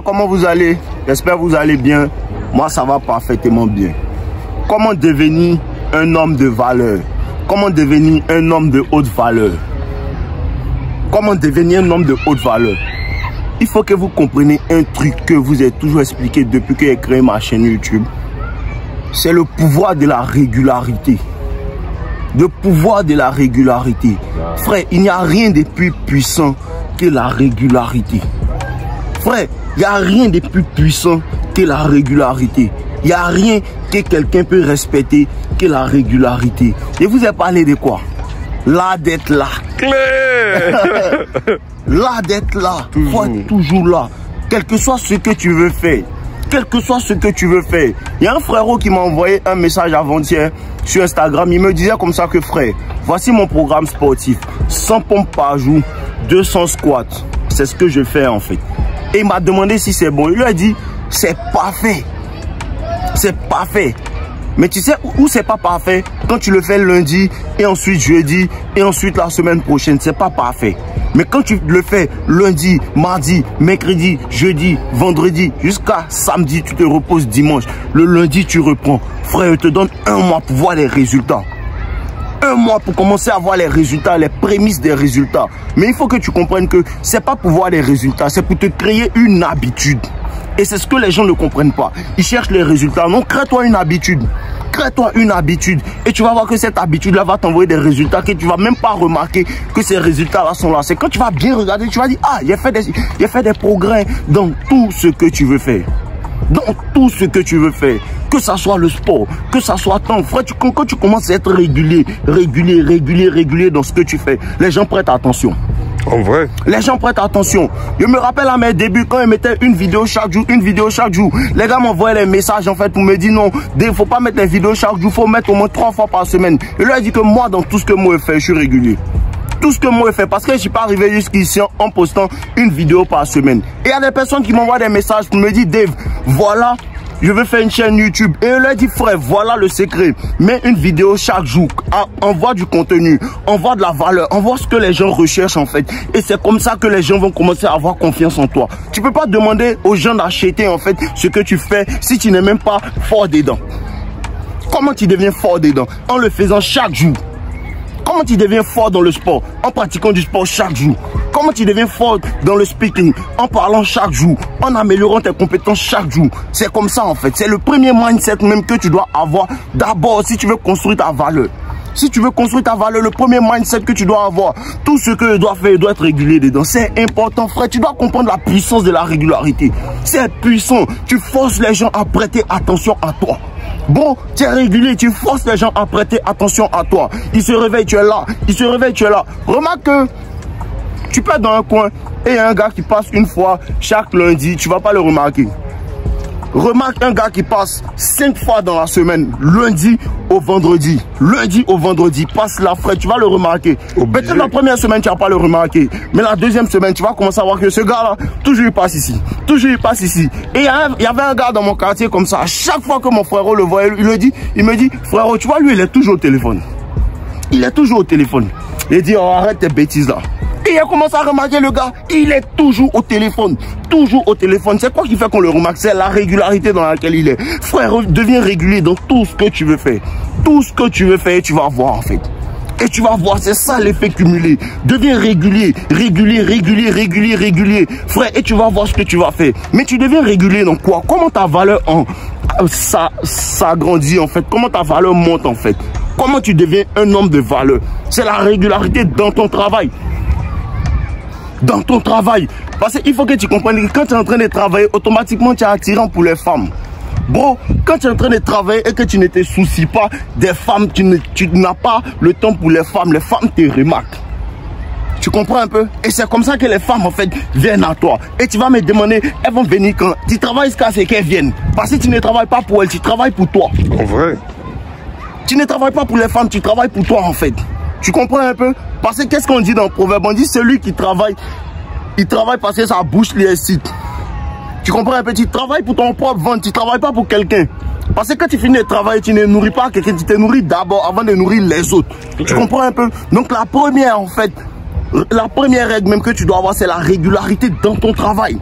Comment vous allez? J'espère que vous allez bien. Moi, ça va parfaitement bien. Comment devenir un homme de valeur? Comment devenir un homme de haute valeur? Comment devenir un homme de haute valeur? Il faut que vous compreniez un truc que vous ai toujours expliqué depuis que j'ai créé ma chaîne YouTube. C'est le pouvoir de la régularité. Le pouvoir de la régularité. Frère, il n'y a rien de plus puissant que la régularité. Frère, il n'y a rien de plus puissant que la régularité. Il n'y a rien que quelqu'un peut respecter que la régularité. Et vous avez parlé de quoi? Là d'être là. Là d'être là. Faut être toujours là. Quel que soit ce que tu veux faire. Quel que soit ce que tu veux faire. Il y a un frérot qui m'a envoyé un message avant-hier sur Instagram. Il me disait comme ça que frère, voici mon programme sportif. 100 pompes par jour, 200 squats. C'est ce que je fais en fait. Et il m'a demandé si c'est bon. Il lui a dit, c'est parfait. C'est parfait. Mais tu sais où c'est pas parfait? Quand tu le fais lundi et ensuite jeudi et ensuite la semaine prochaine, c'est pas parfait. Mais quand tu le fais lundi, mardi, mercredi, jeudi, vendredi, jusqu'à samedi, tu te reposes dimanche. Le lundi, tu reprends. Frère, je te donne un mois pour voir les résultats. Un mois pour commencer à voir les résultats, les prémices des résultats. Mais il faut que tu comprennes que c'est pas pour voir les résultats, c'est pour te créer une habitude. Et c'est ce que les gens ne comprennent pas. Ils cherchent les résultats. Non, crée-toi une habitude. Crée-toi une habitude. Et tu vas voir que cette habitude-là va t'envoyer des résultats que tu ne vas même pas remarquer que ces résultats-là sont là. C'est quand tu vas bien regarder, tu vas dire, ah, il a fait des progrès dans tout ce que tu veux faire. Dans tout ce que tu veux faire. Que ça soit le sport, que ça soit ton frère, quand tu commences à être régulier dans ce que tu fais, les gens prêtent attention. En vrai? Les gens prêtent attention. Je me rappelle à mes débuts quand ils mettaient une vidéo chaque jour, Les gars m'envoyaient les messages en fait pour me dire non, il ne faut pas mettre les vidéos chaque jour, il faut mettre au moins 3 fois par semaine. Je leur ai dit que moi, dans tout ce que moi je fais, je suis régulier. Tout ce que moi je fais, parce que je ne suis pas arrivé jusqu'ici en postant une vidéo par semaine. Et il y a des personnes qui m'envoient des messages pour me dire, Dave, voilà, je veux faire une chaîne YouTube. Et je leur ai dit, frère, voilà le secret. Mets une vidéo chaque jour. Envoie du contenu. Envoie de la valeur. Envoie ce que les gens recherchent en fait. Et c'est comme ça que les gens vont commencer à avoir confiance en toi. Tu ne peux pas demander aux gens d'acheter en fait ce que tu fais si tu n'es même pas fort dedans. Comment tu deviens fort dedans? En le faisant chaque jour. Comment tu deviens fort dans le sport? En pratiquant du sport chaque jour. Comment tu deviens fort dans le speaking? En parlant chaque jour. En améliorant tes compétences chaque jour. C'est comme ça en fait. C'est le premier mindset même que tu dois avoir d'abord si tu veux construire ta valeur. Si tu veux construire ta valeur, le premier mindset que tu dois avoir, tout ce que tu dois faire doit être régulier dedans. C'est important frère. Tu dois comprendre la puissance de la régularité. C'est puissant. Tu forces les gens à prêter attention à toi. Bon, tu es régulier, tu forces les gens à prêter attention à toi. Ils se réveillent, tu es là. Ils se réveillent, tu es là. Remarque que tu peux être dans un coin et il y a un gars qui passe une fois chaque lundi, tu ne vas pas le remarquer. Remarque un gars qui passe 5 fois dans la semaine, lundi au vendredi. Lundi au vendredi, passe la frère, tu vas le remarquer. Peut-être la première semaine, tu ne vas pas le remarquer. Mais la deuxième semaine, tu vas commencer à voir que ce gars-là, toujours il passe ici. Toujours il passe ici. Et il y avait un gars dans mon quartier comme ça. À chaque fois que mon frérot le voyait, il me dit, frérot, tu vois, lui, il est toujours au téléphone. Il est toujours au téléphone. Il dit, oh, arrête tes bêtises là. Et il a commencé à remarquer le gars, il est toujours au téléphone. Toujours au téléphone. C'est quoi qui fait qu'on le remarque? C'est la régularité dans laquelle il est. Frère, deviens régulier dans tout ce que tu veux faire. Tout ce que tu veux faire, tu vas voir en fait. Et tu vas voir, c'est ça l'effet cumulé. Deviens régulier. Frère, et tu vas voir ce que tu vas faire. Mais tu deviens régulier dans quoi? Comment ta valeur ça grandit en fait? Comment ta valeur monte en fait? Comment tu deviens un homme de valeur? C'est la régularité dans ton travail. Dans ton travail. Parce qu'il faut que tu comprennes que quand tu es en train de travailler, automatiquement tu es attirant pour les femmes. Bro, quand tu es en train de travailler et que tu ne te soucies pas des femmes, tu n'as pas le temps pour les femmes te remarquent. Tu comprends un peu? Et c'est comme ça que les femmes en fait viennent à toi. Et tu vas me demander, elles vont venir quand? Tu travailles jusqu'à ce qu'elles viennent. Parce que tu ne travailles pas pour elles, tu travailles pour toi. En vrai? Tu ne travailles pas pour les femmes, tu travailles pour toi en fait. Tu comprends un peu? Parce que qu'est-ce qu'on dit dans le proverbe? On dit celui qui travaille, il travaille parce que sa bouche lui excite. Tu comprends un peu? Tu travailles pour ton propre ventre, tu ne travailles pas pour quelqu'un. Parce que quand tu finis de travailler, tu ne nourris pas quelqu'un, tu te nourris d'abord avant de nourrir les autres. Tu comprends un peu? Donc la première en fait, la première règle même que tu dois avoir, c'est la régularité dans ton travail.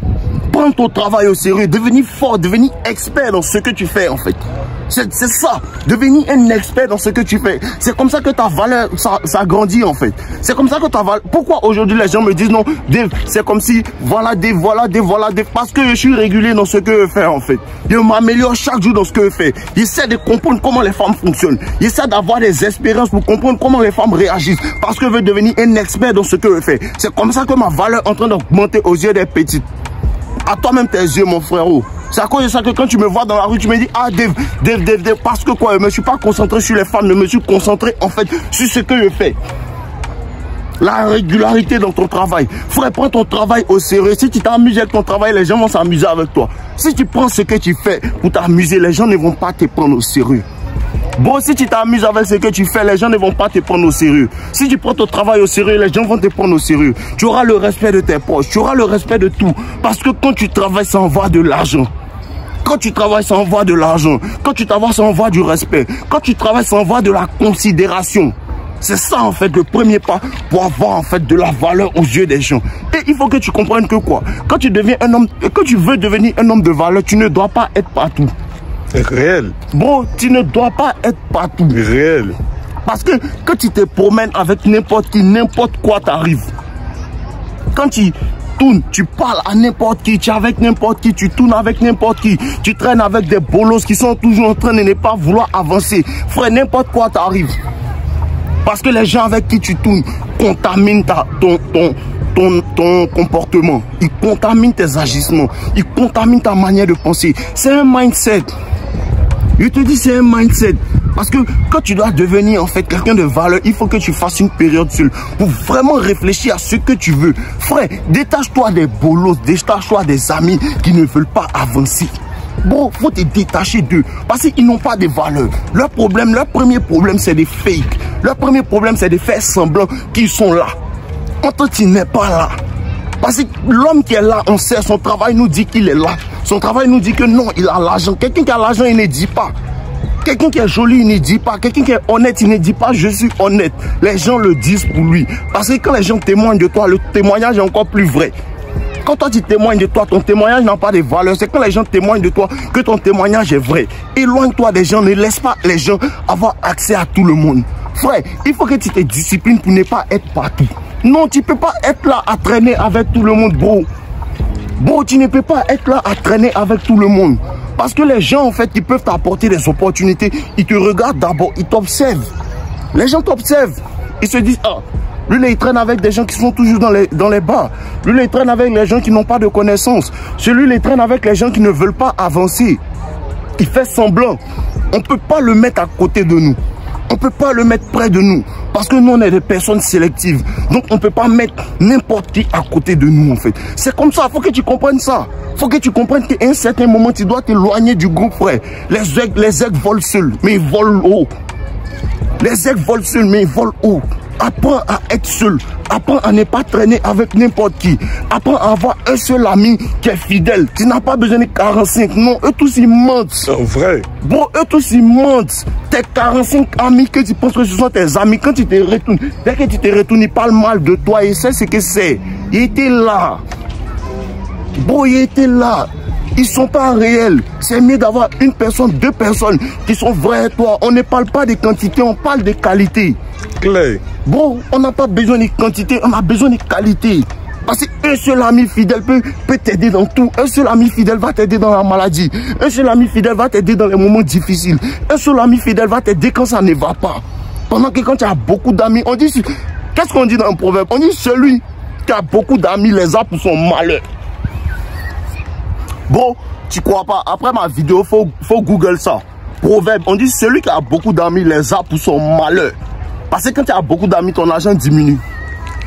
Prends ton travail au sérieux, devenir fort, devenir expert dans ce que tu fais en fait. C'est ça, devenir un expert dans ce que tu fais. C'est comme ça que ta valeur, ça grandit en fait. C'est comme ça que ta valeur... Pourquoi aujourd'hui les gens me disent non, Dave, c'est comme si, voilà Dave, parce que je suis régulier dans ce que je fais en fait. Je m'améliore chaque jour dans ce que je fais. J'essaie de comprendre comment les femmes fonctionnent. J'essaie d'avoir des expériences pour comprendre comment les femmes réagissent. Parce que je veux devenir un expert dans ce que je fais. C'est comme ça que ma valeur est en train d'augmenter aux yeux des petites. À toi-même tes yeux, mon frérot. C'est à cause de ça que quand tu me vois dans la rue, tu me dis, ah Dave, parce que quoi, je ne me suis pas concentré sur les femmes, je me suis concentré en fait sur ce que je fais. La régularité dans ton travail. Frère, prends ton travail au sérieux. Si tu t'amuses avec ton travail, les gens vont s'amuser avec toi. Si tu prends ce que tu fais pour t'amuser, les gens ne vont pas te prendre au sérieux. Bon, si tu t'amuses avec ce que tu fais, les gens ne vont pas te prendre au sérieux. Si tu prends ton travail au sérieux, les gens vont te prendre au sérieux. Tu auras le respect de tes proches, tu auras le respect de tout. Parce que quand tu travailles, ça envoie de l'argent. Quand tu travailles, ça envoie de l'argent. Quand tu travailles, ça envoie du respect. Quand tu travailles, ça envoie de la considération. C'est ça en fait le premier pas pour avoir en fait de la valeur aux yeux des gens. Et il faut que tu comprennes que quoi, quand tu deviens un homme, quand tu veux devenir un homme de valeur, tu ne dois pas être partout. Réel. Bon, tu ne dois pas être partout. Réel. Parce que quand tu te promènes avec n'importe qui, n'importe quoi t'arrive. Quand tu tournes, tu parles à n'importe qui, tu es avec n'importe qui, tu tournes avec n'importe qui, tu traînes avec des bolos qui sont toujours en train de ne pas vouloir avancer. Frère, n'importe quoi t'arrive. Parce que les gens avec qui tu tournes contaminent ton comportement. Ils contaminent tes agissements. Ils contaminent ta manière de penser. C'est un mindset. Je te dis, c'est un mindset. Parce que quand tu dois devenir en fait quelqu'un de valeur, il faut que tu fasses une période seule pour vraiment réfléchir à ce que tu veux. Frère, détache-toi des bolos, détache-toi des amis qui ne veulent pas avancer. Bon, faut te détacher d'eux parce qu'ils n'ont pas de valeur. Leur premier problème, c'est des fakes. Leur premier problème, c'est de faire semblant qu'ils sont là. En tant qu'il n'est pas là. Parce que l'homme qui est là, on sait, son travail nous dit qu'il est là. Son travail nous dit que non, il a l'argent. Quelqu'un qui a l'argent, il ne dit pas. Quelqu'un qui est joli, il ne dit pas. Quelqu'un qui est honnête, il ne dit pas je suis honnête. Les gens le disent pour lui. Parce que quand les gens témoignent de toi, le témoignage est encore plus vrai. Quand toi tu témoignes de toi, ton témoignage n'a pas de valeur. C'est quand les gens témoignent de toi que ton témoignage est vrai. Éloigne-toi des gens, ne laisse pas les gens avoir accès à tout le monde. Frère, il faut que tu te disciplines pour ne pas être partout. Non, tu ne peux pas être là à traîner avec tout le monde, bro. Bro, tu ne peux pas être là à traîner avec tout le monde. Parce que les gens, en fait, ils peuvent t'apporter des opportunités. Ils te regardent d'abord, ils t'observent. Les gens t'observent. Ils se disent, ah, lui, là, il traîne avec des gens qui sont toujours dans les bars. Lui, là, il traîne avec les gens qui n'ont pas de connaissances. Celui-là, il traîne avec les gens qui ne veulent pas avancer. Il fait semblant. On ne peut pas le mettre à côté de nous. On ne peut pas le mettre près de nous. Parce que nous, on est des personnes sélectives. Donc, on ne peut pas mettre n'importe qui à côté de nous, en fait. C'est comme ça. Il faut que tu comprennes ça. Il faut que tu comprennes qu'à un certain moment, tu dois t'éloigner du groupe, frère. Les aigles volent seuls, mais ils volent haut. Les aigles volent seuls, mais ils volent haut. Apprends à être seul. Apprends à ne pas traîner avec n'importe qui. Apprends à avoir un seul ami qui est fidèle. Tu n'as pas besoin de 45. Non, eux tous ils mentent. C'est vrai. Bon, eux tous ils mentent. Tes 45 amis que tu penses que ce sont tes amis, quand tu te retournes, dès que tu te retournes, ils parlent mal de toi. Et c'est ce que c'est. Ils étaient là. Bon, ils étaient là. Ils ne sont pas réels. C'est mieux d'avoir une personne, deux personnes qui sont vraies toi. On ne parle pas de quantité, on parle de qualité. Clair. Bon, on n'a pas besoin de quantité, on a besoin de qualité. Parce qu'un seul ami fidèle peut t'aider dans tout. Un seul ami fidèle va t'aider dans la maladie. Un seul ami fidèle va t'aider dans les moments difficiles. Un seul ami fidèle va t'aider quand ça ne va pas. Pendant que quand tu as beaucoup d'amis, on dit... Qu'est-ce qu'on dit dans un proverbe? On dit celui qui a beaucoup d'amis les a pour son malheur. Bon, tu crois pas? Après ma vidéo, faut Google ça. Proverbe, on dit celui qui a beaucoup d'amis les a pour son malheur. Parce que quand tu as beaucoup d'amis, ton argent diminue.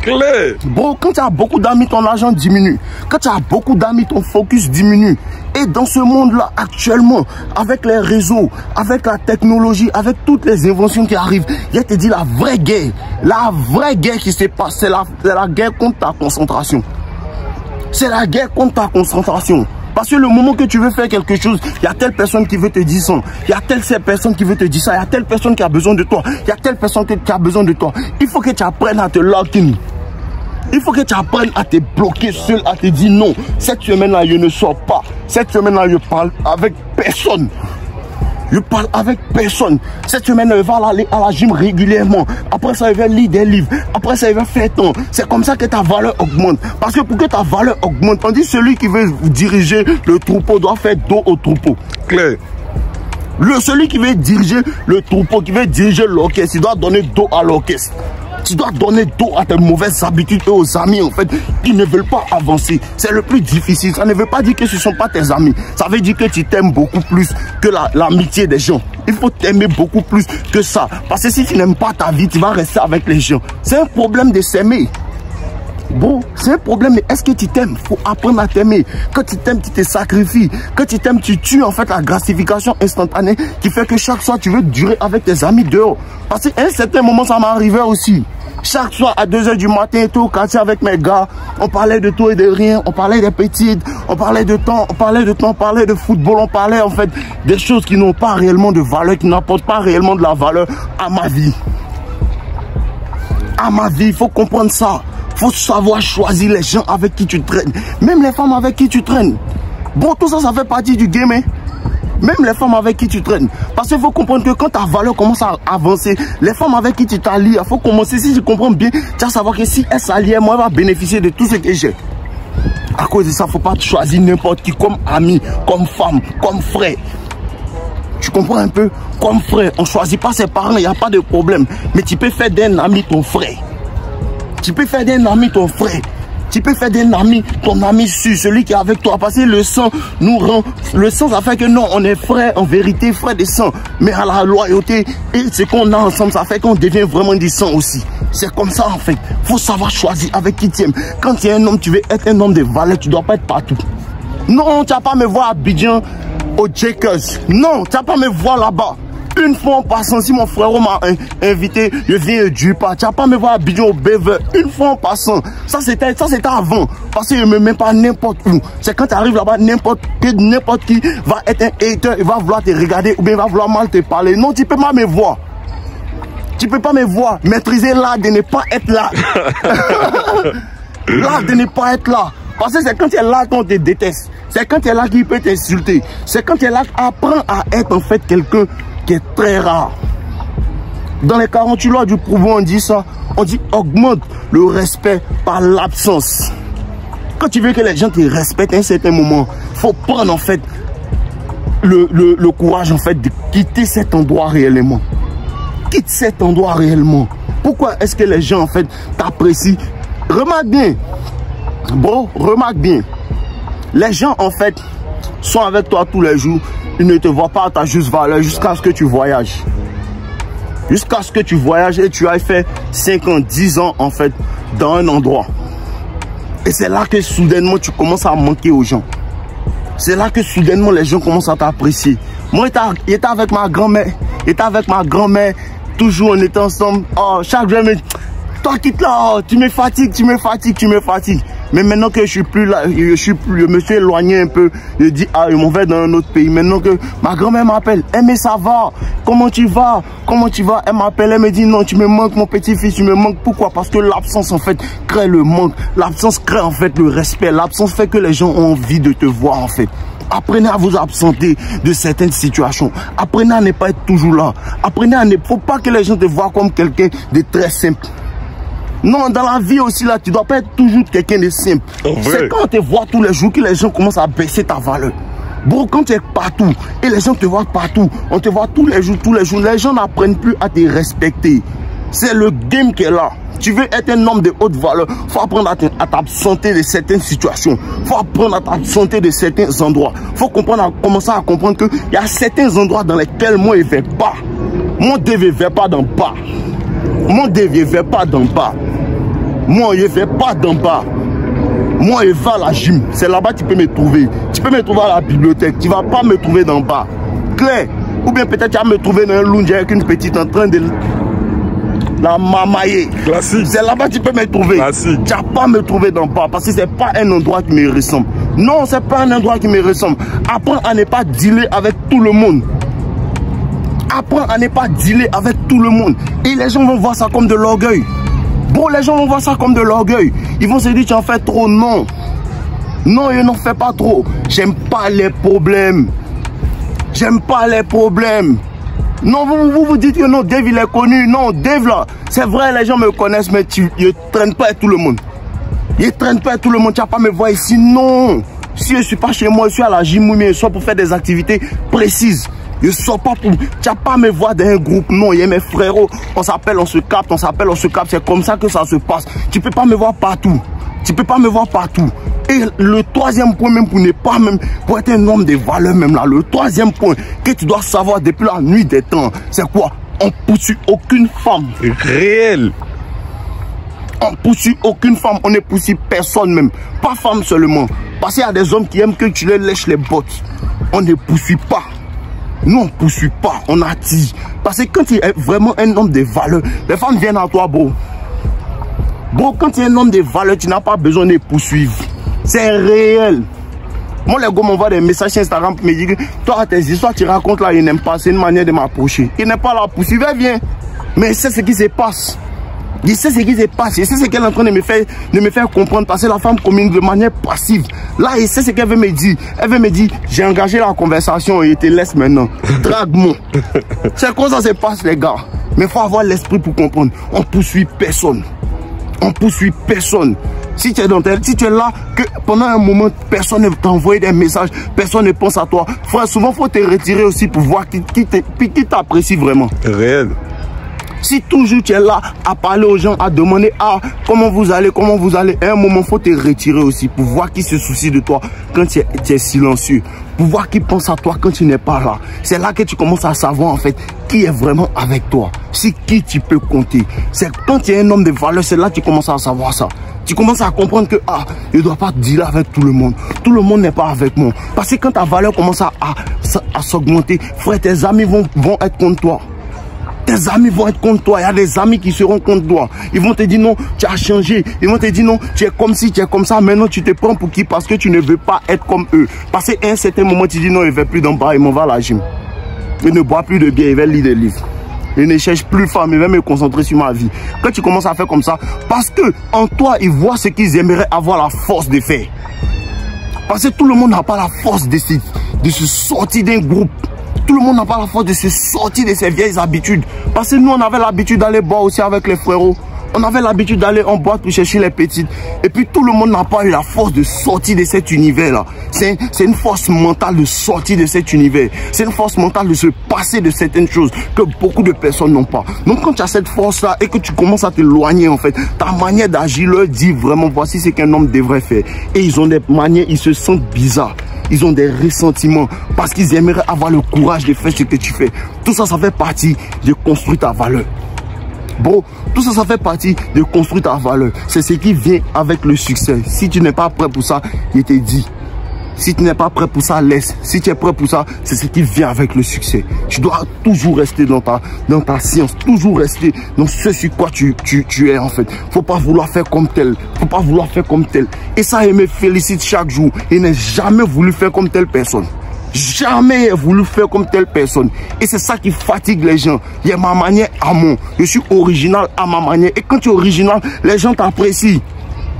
Clair. Bon, quand tu as beaucoup d'amis, ton argent diminue. Quand tu as beaucoup d'amis, ton focus diminue. Et dans ce monde-là, actuellement, avec les réseaux, avec la technologie, avec toutes les inventions qui arrivent, je te dis la vraie guerre qui se passe, c'est la guerre contre ta concentration. C'est la guerre contre ta concentration. Parce que le moment que tu veux faire quelque chose, il y a telle personne qui veut te dire ça. Il y a telle personne qui veut te dire ça. Il y a telle personne qui a besoin de toi. Il y a telle personne qui a besoin de toi. Il faut que tu apprennes à te lock in. Il faut que tu apprennes à te bloquer seul, à te dire non. Cette semaine-là, je ne sors pas. Cette semaine-là, je parle avec personne. Je parle avec personne. Cette semaine, il va aller à la gym régulièrement. Après ça, il va lire des livres. Après ça, il va faire temps. C'est comme ça que ta valeur augmente. Parce que pour que ta valeur augmente, on dit celui qui veut diriger le troupeau doit faire dos au troupeau. Clair. Celui qui veut diriger le troupeau, qui veut diriger l'orchestre, il doit donner dos à l'orchestre. Tu dois donner dos à tes mauvaises habitudes et aux amis en fait qui ne veulent pas avancer. C'est le plus difficile. Ça ne veut pas dire que ce ne sont pas tes amis. Ça veut dire que tu t'aimes beaucoup plus que l'amitié des gens. Il faut t'aimer beaucoup plus que ça. Parce que si tu n'aimes pas ta vie, tu vas rester avec les gens. C'est un problème de s'aimer. Bon, c'est un problème, mais est-ce que tu t'aimes? Il faut apprendre à t'aimer. Quand tu t'aimes, tu te sacrifies. Quand tu t'aimes, tu tues en fait la gratification instantanée qui fait que chaque soir, tu veux durer avec tes amis dehors. Parce qu'à un certain moment, ça m'arrivait aussi. Chaque soir, à 2 h du matin, et tout, au quartier avec mes gars, on parlait de tout et de rien. On parlait des petites, on parlait de temps, on parlait de football, on parlait en fait des choses qui n'ont pas réellement de valeur, qui n'apportent pas réellement de la valeur à ma vie. À ma vie, il faut comprendre ça. Il faut savoir choisir les gens avec qui tu traînes. Même les femmes avec qui tu traînes. Bon, tout ça, ça fait partie du game. Hein? Même les femmes avec qui tu traînes. Parce qu'il faut comprendre que quand ta valeur commence à avancer, les femmes avec qui tu t'allies, il faut commencer. Si tu comprends bien, tu vas savoir que si elle s'allie, moi, elle va bénéficier de tout ce que j'ai. À cause de ça, il ne faut pas choisir n'importe qui comme ami, comme femme, comme frère. Tu comprends un peu? Comme frère, on ne choisit pas ses parents, il n'y a pas de problème. Mais tu peux faire d'un ami ton frère. Tu peux faire d'un ami ton frère. Tu peux faire d'un ami ton ami sûr, celui qui est avec toi. Parce que le sang nous rend... Le sang, ça fait que non, on est frère en vérité, frère de sang. Mais à la loyauté et ce qu'on a ensemble, ça fait qu'on devient vraiment du sang aussi. C'est comme ça en fait. Il faut savoir choisir avec qui tu aimes. Quand tu es un homme, tu veux être un homme de valeur, tu ne dois pas être partout. Non, tu ne vas pas me voir à Abidjan, au Jakers. Non, tu ne vas pas me voir là-bas. Une fois en passant, si mon frère m'a invité, je viens du pas. Tu vas pas me voir à Abidjan au Bever. Une fois en passant. Ça c'était avant. Parce que je ne me mets pas n'importe où. C'est quand tu arrives là-bas, n'importe qui va être un hater, il va vouloir te regarder ou bien il va vouloir mal te parler. Non, tu ne peux pas me voir. Tu ne peux pas me voir. Maîtriser l'art de ne pas être là. L'art de ne pas être là. Parce que c'est quand tu es là qu'on te déteste. C'est quand tu es là qu'il peut t'insulter. C'est quand tu es là qu'apprends à être en fait quelqu'un qui est très rare. Dans les 48 lois du pouvoir, on dit ça. On dit augmente le respect par l'absence. Quand tu veux que les gens te respectent à un certain moment, il faut prendre en fait le courage en fait de quitter cet endroit réellement. Quitte cet endroit réellement. Pourquoi est-ce que les gens en fait t'apprécient? Remarque bien. Bon, remarque bien. Les gens en fait sont avec toi tous les jours. Ils ne te voient pas à ta juste valeur jusqu'à ce que tu voyages. Jusqu'à ce que tu voyages et tu ailles faire 5 ans, 10 ans en fait dans un endroit. Et c'est là que soudainement tu commences à manquer aux gens. C'est là que soudainement les gens commencent à t'apprécier. Moi, j'étais avec ma grand-mère. Toujours on était ensemble. Oh, chaque jour, toi quitte là, oh, tu me fatigues. Mais maintenant que je suis plus là, je me suis éloigné un peu. Je dis, ah, je m'en vais dans un autre pays. Maintenant que ma grand-mère m'appelle, eh mais ça va, comment tu vas? Elle m'appelle, elle me dit, non, tu me manques mon petit-fils, tu me manques. Pourquoi? Parce que l'absence en fait crée le manque. L'absence crée en fait le respect. L'absence fait que les gens ont envie de te voir en fait. Apprenez à vous absenter de certaines situations. Apprenez à ne pas être toujours là. Apprenez à ne faut pas que les gens te voient comme quelqu'un de très simple. Non, dans la vie aussi, là, tu ne dois pas être toujours quelqu'un de simple. C'est quand on te voit tous les jours que les gens commencent à baisser ta valeur. Bon, quand tu es partout et les gens te voient partout, on te voit tous les jours, les gens n'apprennent plus à te respecter. C'est le game qui est là. Tu veux être un homme de haute valeur, il faut apprendre à t'absenter de certaines situations. Il faut apprendre à t'absenter de certains endroits. Il faut commencer à comprendre qu'il y a certains endroits dans lesquels moi, je ne vais pas. Mon Dieu ne va pas d'en bas. Mon Dieu ne va pas d'en bas. Moi, je ne vais pas d'en bas. Moi, je vais à la gym. C'est là-bas que tu peux me trouver. Tu peux me trouver à la bibliothèque. Tu ne vas pas me trouver d'en bas. Clair. Ou bien peut-être tu vas me trouver dans un lounge avec une petite en train de la mamailler. Classique. C'est là-bas que tu peux me trouver. Classique. Tu ne vas pas me trouver d'en bas parce que ce n'est pas un endroit qui me ressemble. Non, ce n'est pas un endroit qui me ressemble. Apprends à ne pas dealer avec tout le monde. Apprends à ne pas dealer avec tout le monde. Et les gens vont voir ça comme de l'orgueil. Bon, les gens vont voir ça comme de l'orgueil. Ils vont se dire, tu en fais trop. Non. Non, je n'en fais pas trop. J'aime pas les problèmes. J'aime pas les problèmes. Non, vous dites que non, Dave, il est connu. Non, Dave, là, c'est vrai, les gens me connaissent, mais il ne traîne pas avec tout le monde. Il ne traîne pas avec tout le monde. Tu n'as pas me voir ici. Non. Si je ne suis pas chez moi, je suis à la gym, mais je sors pour faire des activités précises. Je ne sors pas pour... Tu n'as pas me voir dans un groupe. Non, il y a mes frérots. On s'appelle, on se capte, on s'appelle, on se capte. C'est comme ça que ça se passe. Tu ne peux pas me voir partout. Tu ne peux pas me voir partout. Et le troisième point, même pour ne pas même, pour être un homme de valeur même là, le troisième point que tu dois savoir depuis la nuit des temps, c'est quoi? On poursuit aucune femme. Réel. On poursuit aucune femme, on ne poursuit personne même. Pas femme seulement. Parce qu'il y a des hommes qui aiment que tu les lèches les bottes. On ne poursuit pas. Nous, on ne poursuit pas, on attire. Parce que quand tu es vraiment un homme de valeur, les femmes viennent à toi, bro. Bro, quand tu es un homme de valeur, tu n'as pas besoin de poursuivre. C'est réel. Moi, les gars m'envoient des messages sur Instagram pour me dire que toi, tes histoires, tu racontes là, ils n'aiment pas. C'est une manière de m'approcher. Ils n'aiment pas la poursuivre, viens. Mais c'est ce qui se passe. Je sais ce qui se passe. Je sais ce qu'elle est en train de me faire comprendre. Parce que la femme communique de manière passive. Là, je sais ce qu'elle veut me dire. Elle veut me dire, j'ai engagé la conversation et je te laisse maintenant. Drague-moi. C'est comme ça se passe, les gars. Mais il faut avoir l'esprit pour comprendre. On ne poursuit personne. On ne poursuit personne. Si tu es dans tel, si tu es là, que pendant un moment, personne ne t'envoie des messages, personne ne pense à toi. Frère, souvent, il faut te retirer aussi pour voir qui t'apprécie vraiment. Réel. Si toujours tu es là à parler aux gens, à demander comment vous allez, à un moment, il faut te retirer aussi pour voir qui se soucie de toi quand tu es silencieux. Pour voir qui pense à toi quand tu n'es pas là. C'est là que tu commences à savoir en fait qui est vraiment avec toi. C'est qui tu peux compter. C'est quand tu es un homme de valeur, c'est là que tu commences à savoir ça. Tu commences à comprendre que je ne dois pas dealer avec tout le monde. Tout le monde n'est pas avec moi. Parce que quand ta valeur commence à s'augmenter, frère, tes amis vont être contre toi. Tes amis vont être contre toi. Il y a des amis qui seront contre toi. Ils vont te dire non, tu as changé. Ils vont te dire non, tu es comme ci, tu es comme ça. Maintenant, tu te prends pour qui? Parce que tu ne veux pas être comme eux. Parce qu'à un certain moment, tu dis non, je ne vais plus dans le bar, il m'en va à la gym. Je ne bois plus de bière, je vais lire des livres. Je ne cherche plus femme, je vais me concentrer sur ma vie. Quand tu commences à faire comme ça, parce que en toi, ils voient ce qu'ils aimeraient avoir la force de faire. Parce que tout le monde n'a pas la force de se sortir d'un groupe. Tout le monde n'a pas la force de se sortir de ses vieilles habitudes. Parce que nous, on avait l'habitude d'aller boire aussi avec les frérots. On avait l'habitude d'aller en boîte pour chercher les petites. Et puis tout le monde n'a pas eu la force de sortir de cet univers-là. C'est une force mentale de sortir de cet univers. C'est une force mentale de se passer de certaines choses que beaucoup de personnes n'ont pas. Donc quand tu as cette force-là et que tu commences à t'éloigner en fait, ta manière d'agir leur dit vraiment voici ce qu'un homme devrait faire. Et ils ont des manières, ils se sentent bizarres. Ils ont des ressentiments parce qu'ils aimeraient avoir le courage de faire ce que tu fais. Tout ça, ça fait partie de construire ta valeur. Bro, tout ça, ça fait partie de construire ta valeur. C'est ce qui vient avec le succès. Si tu n'es pas prêt pour ça, il te dit. Si tu n'es pas prêt pour ça, laisse. Si tu es prêt pour ça, c'est ce qui vient avec le succès. Tu dois toujours rester dans ta science. Toujours rester dans ce sur quoi tu es en fait. Faut pas vouloir faire comme tel. Faut pas vouloir faire comme tel. Et ça, il me félicite chaque jour. Il n'a jamais voulu faire comme telle personne. Jamais voulu faire comme telle personne. Et c'est ça qui fatigue les gens. Il y a ma manière à moi. Je suis original à ma manière. Et quand tu es original, les gens t'apprécient.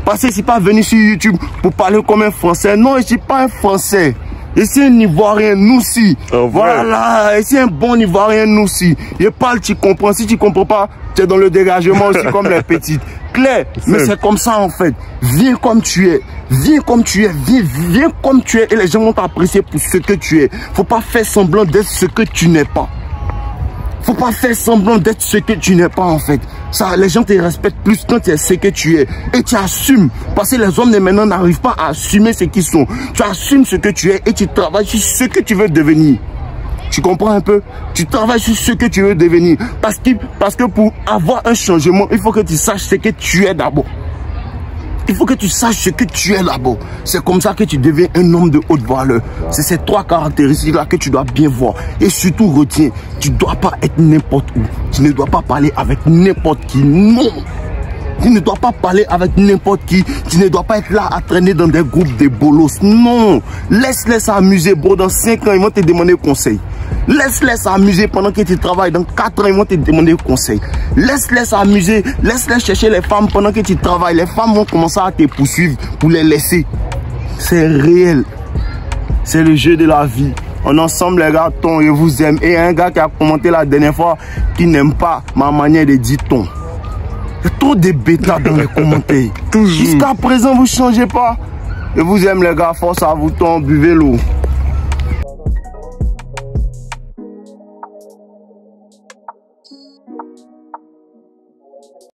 Parce que je ne suis pas venu sur YouTube pour parler comme un Français. Non, je ne suis pas un Français. Je suis un Ivoirien, nous aussi. Voilà, je suis un bon Ivoirien, nous aussi. Je parle, tu comprends. Si tu ne comprends pas, tu es dans le dégagement aussi comme les petites. Claire, mais c'est comme ça en fait. Viens comme tu es. Viens comme tu es. Viens comme tu es. Et les gens vont t'apprécier pour ce que tu es. Faut pas faire semblant d'être ce que tu n'es pas. Faut pas faire semblant d'être ce que tu n'es pas en fait. Ça, les gens te respectent plus quand tu es ce que tu es. Et tu assumes. Parce que les hommes de maintenant n'arrivent pas à assumer ce qu'ils sont. Tu assumes ce que tu es et tu travailles sur ce que tu veux devenir. Tu comprends un peu? Tu travailles sur ce que tu veux devenir. Parce que pour avoir un changement, il faut que tu saches ce que tu es d'abord. Il faut que tu saches ce que tu es d'abord. C'est comme ça que tu deviens un homme de haute valeur. C'est ces trois caractéristiques-là que tu dois bien voir. Et surtout, retiens, tu ne dois pas être n'importe où. Tu ne dois pas parler avec n'importe qui. Non! Tu ne dois pas parler avec n'importe qui. Tu ne dois pas être là à traîner dans des groupes de bolos. Non! Laisse-les s'amuser, bro. Dans 5 ans, ils vont te demander conseil. Laisse-les s'amuser pendant que tu travailles. Dans 4 ans, ils vont te demander conseil. Laisse-les s'amuser. Laisse-les chercher les femmes pendant que tu travailles. Les femmes vont commencer à te poursuivre pour les laisser. C'est réel. C'est le jeu de la vie. On est ensemble les gars, ton, je vous aime. Et un gars qui a commenté la dernière fois qui n'aime pas ma manière de dire ton. Il y a trop de bêta dans les commentaires. Jusqu'à présent, vous ne changez pas. Je vous aime les gars, force à vous ton, buvez l'eau.